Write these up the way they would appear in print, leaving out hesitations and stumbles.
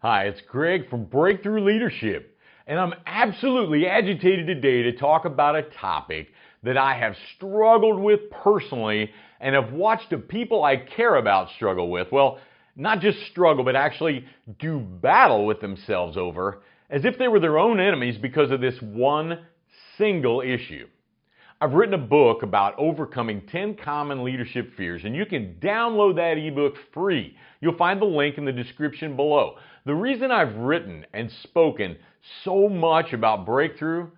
Hi, it's Greg from Breakthrough Leadership, and I'm absolutely agitated today to talk about a topic that I have struggled with personally and have watched the people I care about struggle with. Well, not just struggle, but actually do battle with themselves over as if they were their own enemies because of this one single issue. I've written a book about overcoming 10 common leadership fears, and you can download that ebook free. You'll find the link in the description below. The reason I've written and spoken so much about breakthrough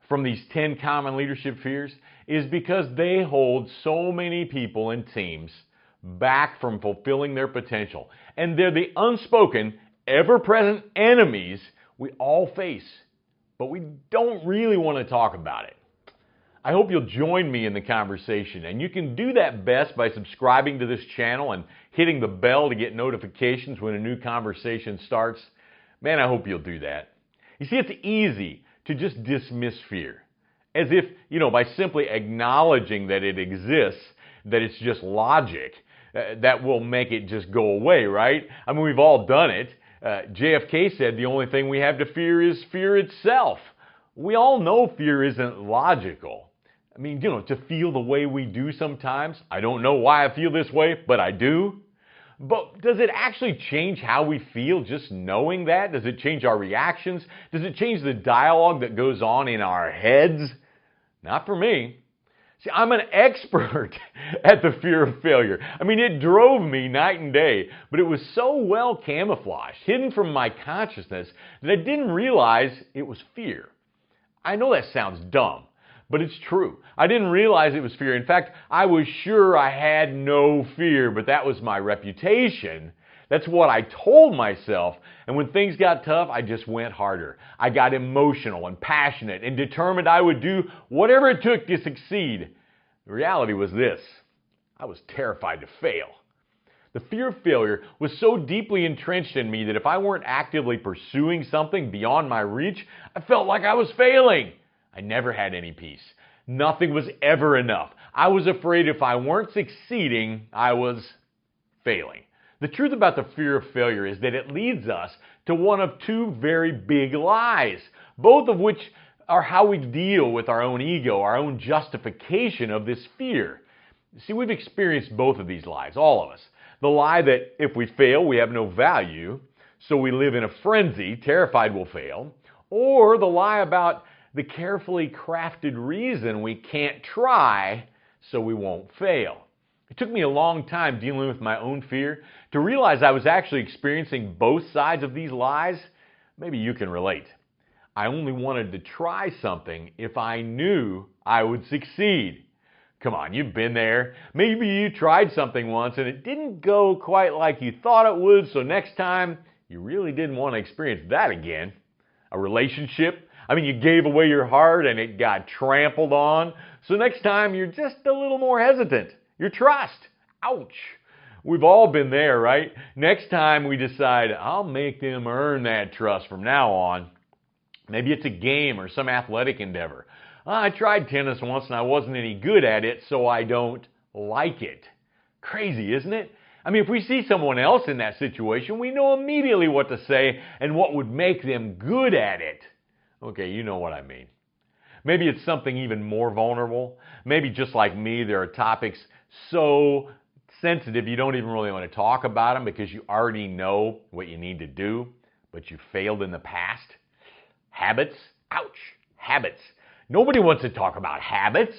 from these 10 common leadership fears is because they hold so many people and teams back from fulfilling their potential. And they're the unspoken, ever-present enemies we all face, but we don't really want to talk about it. I hope you'll join me in the conversation, and you can do that best by subscribing to this channel and hitting the bell to get notifications when a new conversation starts. Man, I hope you'll do that. You see, it's easy to just dismiss fear, as if, by simply acknowledging that it exists, that it's just logic, that will make it just go away, right? I mean, we've all done it. JFK said the only thing we have to fear is fear itself. We all know fear isn't logical. I mean, to feel the way we do sometimes. I don't know why I feel this way, but I do. But does it actually change how we feel just knowing that? Does it change our reactions? Does it change the dialogue that goes on in our heads? Not for me. See, I'm an expert at the fear of failure. I mean, it drove me night and day, but it was so well camouflaged, hidden from my consciousness, that I didn't realize it was fear. I know that sounds dumb, but it's true. I didn't realize it was fear. In fact, I was sure I had no fear, but that was my reputation. That's what I told myself. And when things got tough, I just went harder. I got emotional and passionate and determined I would do whatever it took to succeed. The reality was this: I was terrified to fail. The fear of failure was so deeply entrenched in me that if I weren't actively pursuing something beyond my reach, I felt like I was failing. I never had any peace. Nothing was ever enough. I was afraid if I weren't succeeding, I was failing. The truth about the fear of failure is that it leads us to one of two very big lies, both of which are how we deal with our own ego, our own justification of this fear. See, we've experienced both of these lies, all of us. The lie that if we fail, we have no value, so we live in a frenzy, terrified we'll fail. Or the lie about the carefully crafted reason we can't try, so we won't fail. It took me a long time dealing with my own fear to realize I was actually experiencing both sides of these lies. Maybe you can relate. I only wanted to try something if I knew I would succeed. Come on, you've been there. Maybe you tried something once and it didn't go quite like you thought it would, so next time you really didn't want to experience that again. A relationship, you gave away your heart and it got trampled on, so next time you're just a little more hesitant. Your trust, ouch. We've all been there, right? Next time we decide, I'll make them earn that trust from now on. Maybe it's a game or some athletic endeavor. I tried tennis once and I wasn't any good at it, so I don't like it. Crazy, isn't it? If we see someone else in that situation, we know immediately what to say and what would make them good at it. Okay, you know what I mean. Maybe it's something even more vulnerable. Maybe just like me, there are topics so sensitive you don't even really want to talk about them because you already know what you need to do, but you failed in the past. Habits, ouch, habits. Nobody wants to talk about habits.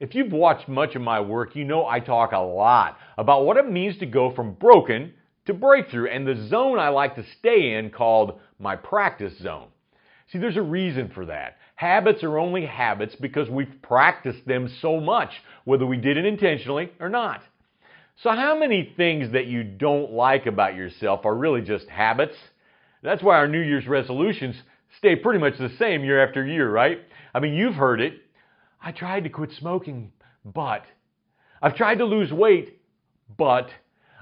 If you've watched much of my work, you know I talk a lot about what it means to go from broken to breakthrough and the zone I like to stay in called my practice zone. See, there's a reason for that. Habits are only habits because we've practiced them so much, whether we did it intentionally or not. So how many things that you don't like about yourself are really just habits? That's why our New Year's resolutions stay pretty much the same year after year, right? You've heard it. I tried to quit smoking, but. I've tried to lose weight, but.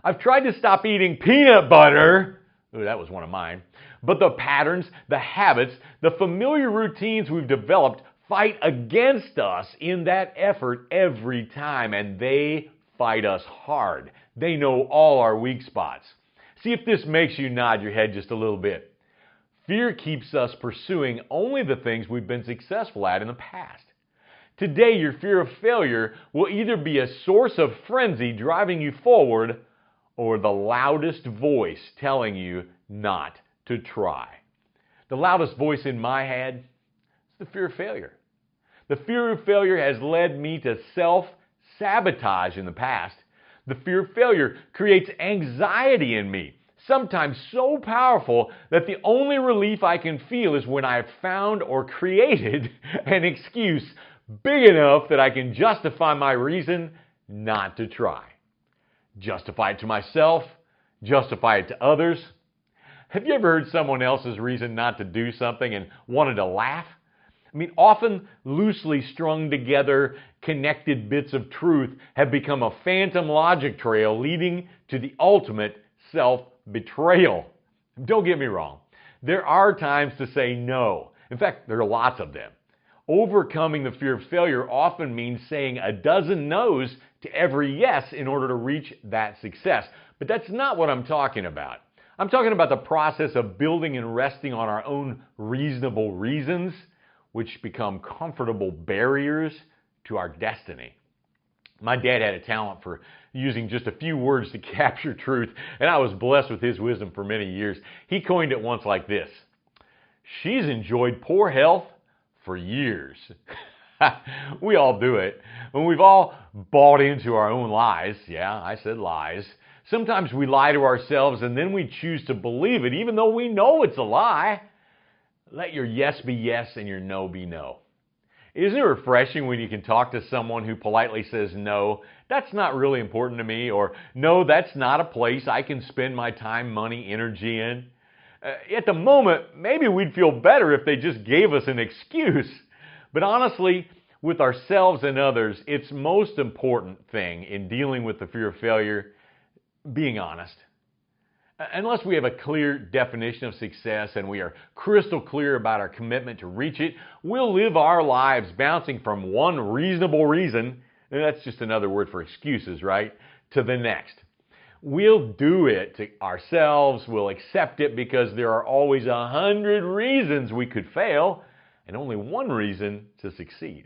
I've tried to stop eating peanut butter. Ooh, that was one of mine. But the patterns, the habits, the familiar routines we've developed fight against us in that effort every time, and they fight us hard. They know all our weak spots. See if this makes you nod your head just a little bit. Fear keeps us pursuing only the things we've been successful at in the past. Today, your fear of failure will either be a source of frenzy driving you forward or the loudest voice telling you not to try. The loudest voice in my head is the fear of failure. The fear of failure has led me to self-sabotage in the past. The fear of failure creates anxiety in me, sometimes so powerful that the only relief I can feel is when I have found or created an excuse big enough that I can justify my reason not to try. Justify it to myself, justify it to others. Have you ever heard someone else's reason not to do something and wanted to laugh? I mean, often loosely strung together, connected bits of truth have become a phantom logic trail leading to the ultimate self-betrayal. Don't get me wrong. There are times to say no. In fact, there are lots of them. Overcoming the fear of failure often means saying a dozen no's to every yes in order to reach that success. But that's not what I'm talking about. I'm talking about the process of building and resting on our own reasonable reasons, which become comfortable barriers to our destiny. My dad had a talent for using just a few words to capture truth, and I was blessed with his wisdom for many years. He coined it once like this: "She's enjoyed poor health for years." We all do it. When we've all bought into our own lies. Yeah, I said lies. Sometimes we lie to ourselves and then we choose to believe it even though we know it's a lie. Let your yes be yes and your no be no. Isn't it refreshing when you can talk to someone who politely says, "No, that's not really important to me," or "No, that's not a place I can spend my time, money, energy in"? At the moment, maybe we'd feel better if they just gave us an excuse. But honestly, with ourselves and others, it's most important thing in dealing with the fear of failure, being honest. Unless we have a clear definition of success and we are crystal clear about our commitment to reach it, we'll live our lives bouncing from one reasonable reason, and that's just another word for excuses, right, to the next. We'll do it to ourselves, we'll accept it because there are always 100 reasons we could fail and only one reason to succeed.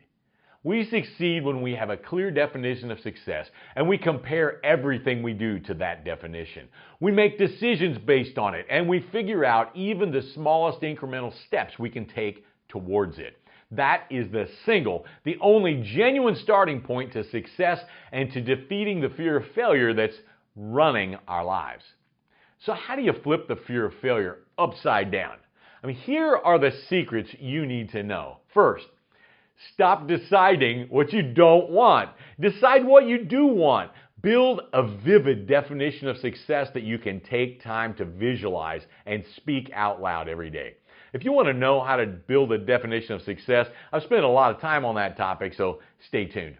We succeed when we have a clear definition of success and we compare everything we do to that definition. We make decisions based on it and we figure out even the smallest incremental steps we can take towards it. That is the only genuine starting point to success and to defeating the fear of failure that's running our lives. So how do you flip the fear of failure upside down? I mean, here are the secrets you need to know. First, stop deciding what you don't want. Decide what you do want. Build a vivid definition of success that you can take time to visualize and speak out loud every day. If you want to know how to build a definition of success, I've spent a lot of time on that topic, so stay tuned.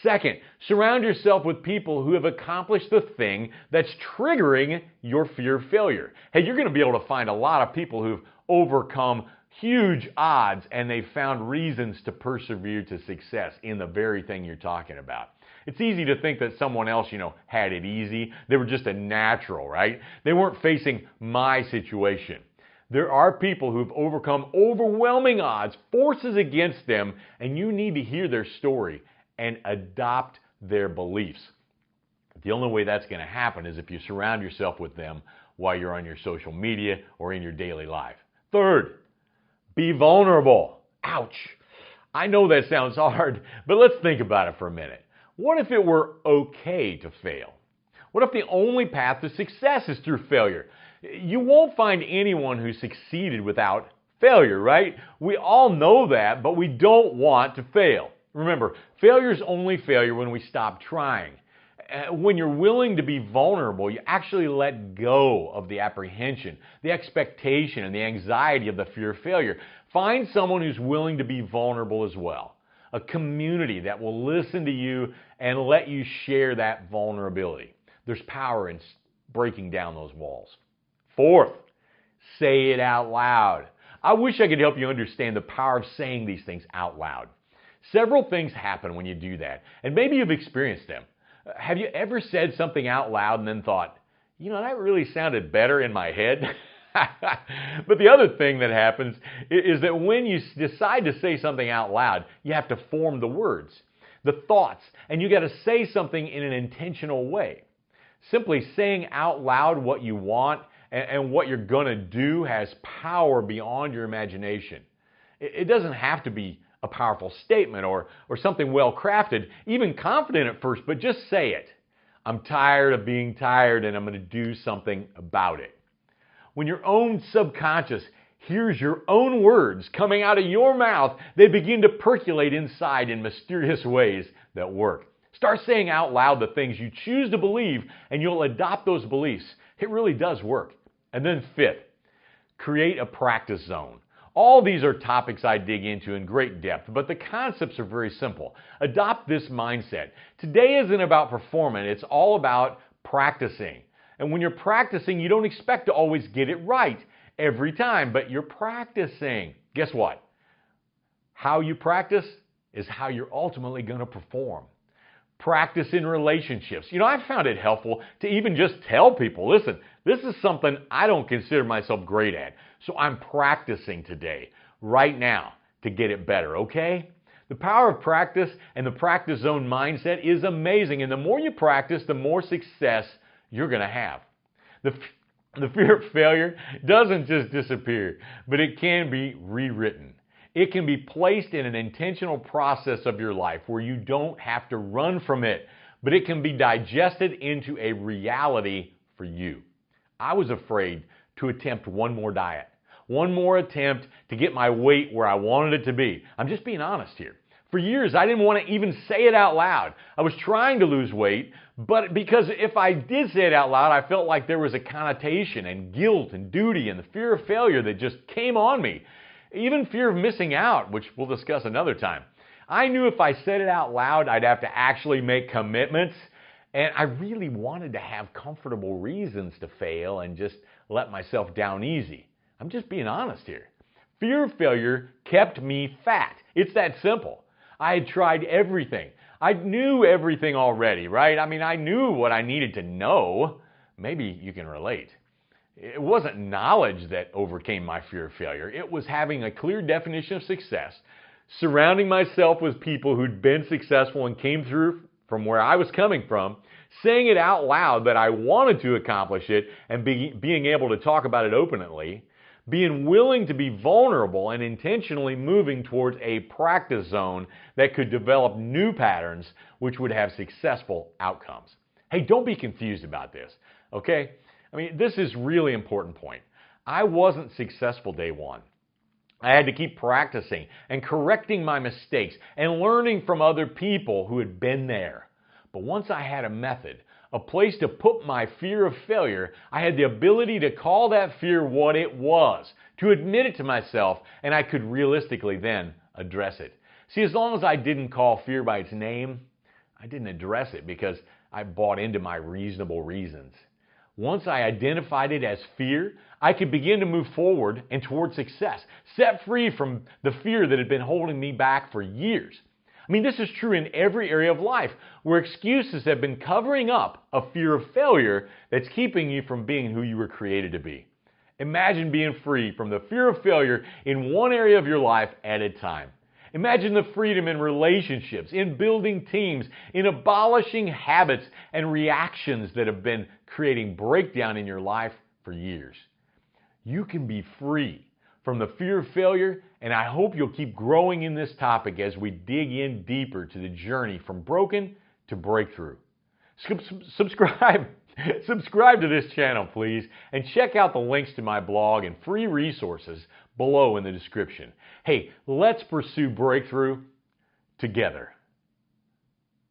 Second, surround yourself with people who have accomplished the thing that's triggering your fear of failure. Hey, you're going to be able to find a lot of people who've overcome huge odds and they've found reasons to persevere to success in the very thing you're talking about. It's easy to think that someone else, had it easy. They were just a natural, right? They weren't facing my situation. There are people who've overcome overwhelming odds, forces against them, and you need to hear their story and adopt their beliefs. The only way that's going to happen is if you surround yourself with them while you're on your social media or in your daily life. Third, be vulnerable. Ouch. I know that sounds hard, but let's think about it for a minute. What if it were okay to fail? What if the only path to success is through failure? You won't find anyone who succeeded without failure, right? We all know that, but we don't want to fail. Remember, failure is only failure when we stop trying. When you're willing to be vulnerable, you actually let go of the apprehension, the expectation, and the anxiety of the fear of failure. Find someone who's willing to be vulnerable as well. A community that will listen to you and let you share that vulnerability. There's power in breaking down those walls. Fourth, say it out loud. I wish I could help you understand the power of saying these things out loud. Several things happen when you do that, and maybe you've experienced them. Have you ever said something out loud and then thought, That really sounded better in my head. But the other thing that happens is that when you decide to say something out loud, you have to form the words, the thoughts, and you got to say something in an intentional way. Simply saying out loud what you want and what you're going to do has power beyond your imagination. It doesn't have to be a powerful statement or something well crafted, even confident at first, but just say it. I'm tired of being tired and I'm going to do something about it. When your own subconscious hears your own words coming out of your mouth, they begin to percolate inside in mysterious ways that work. Start saying out loud the things you choose to believe and you'll adopt those beliefs. It really does work. And then fifth, create a practice zone. All these are topics I dig into in great depth, but the concepts are very simple. Adopt this mindset. Today isn't about performing, it's all about practicing. And when you're practicing, you don't expect to always get it right every time, but you're practicing. Guess what? How you practice is how you're ultimately going to perform. Practice in relationships. I found it helpful to even just tell people, listen, this is something I don't consider myself great at, so I'm practicing today, right now, to get it better, okay? The power of practice and the practice zone mindset is amazing, and the more you practice, the more success you're going to have. The fear of failure doesn't just disappear, but it can be rewritten. It can be placed in an intentional process of your life where you don't have to run from it, but it can be digested into a reality for you. I was afraid to attempt one more diet, one more attempt to get my weight where I wanted it to be. I'm just being honest here. For years, I didn't want to even say it out loud. I was trying to lose weight, but because if I did say it out loud, I felt like there was a connotation and guilt and duty and the fear of failure that just came on me. Even fear of missing out, which we'll discuss another time. I knew if I said it out loud, I'd have to actually make commitments, and I really wanted to have comfortable reasons to fail and just let myself down easy. I'm just being honest here. Fear of failure kept me fat. It's that simple. I had tried everything. I knew everything already, right? I knew what I needed to know. Maybe you can relate. It wasn't knowledge that overcame my fear of failure. It was having a clear definition of success, surrounding myself with people who'd been successful and came through from where I was coming from, saying it out loud that I wanted to accomplish it and being able to talk about it openly, being willing to be vulnerable and intentionally moving towards a practice zone that could develop new patterns which would have successful outcomes. Hey, don't be confused about this, okay? This is a really important point. I wasn't successful day one. I had to keep practicing and correcting my mistakes and learning from other people who had been there. But once I had a method, a place to put my fear of failure, I had the ability to call that fear what it was, to admit it to myself, and I could realistically then address it. See, as long as I didn't call fear by its name, I didn't address it because I bought into my reasonable reasons. Once I identified it as fear, I could begin to move forward and toward success, set free from the fear that had been holding me back for years. This is true in every area of life where excuses have been covering up a fear of failure that's keeping you from being who you were created to be. Imagine being free from the fear of failure in one area of your life at a time. Imagine the freedom in relationships, in building teams, in abolishing habits and reactions that have been creating breakdown in your life for years. You can be free from the fear of failure, and I hope you'll keep growing in this topic as we dig in deeper to the journey from broken to breakthrough. Subscribe to this channel, please, and check out the links to my blog and free resources below in the description. Hey, let's pursue breakthrough together.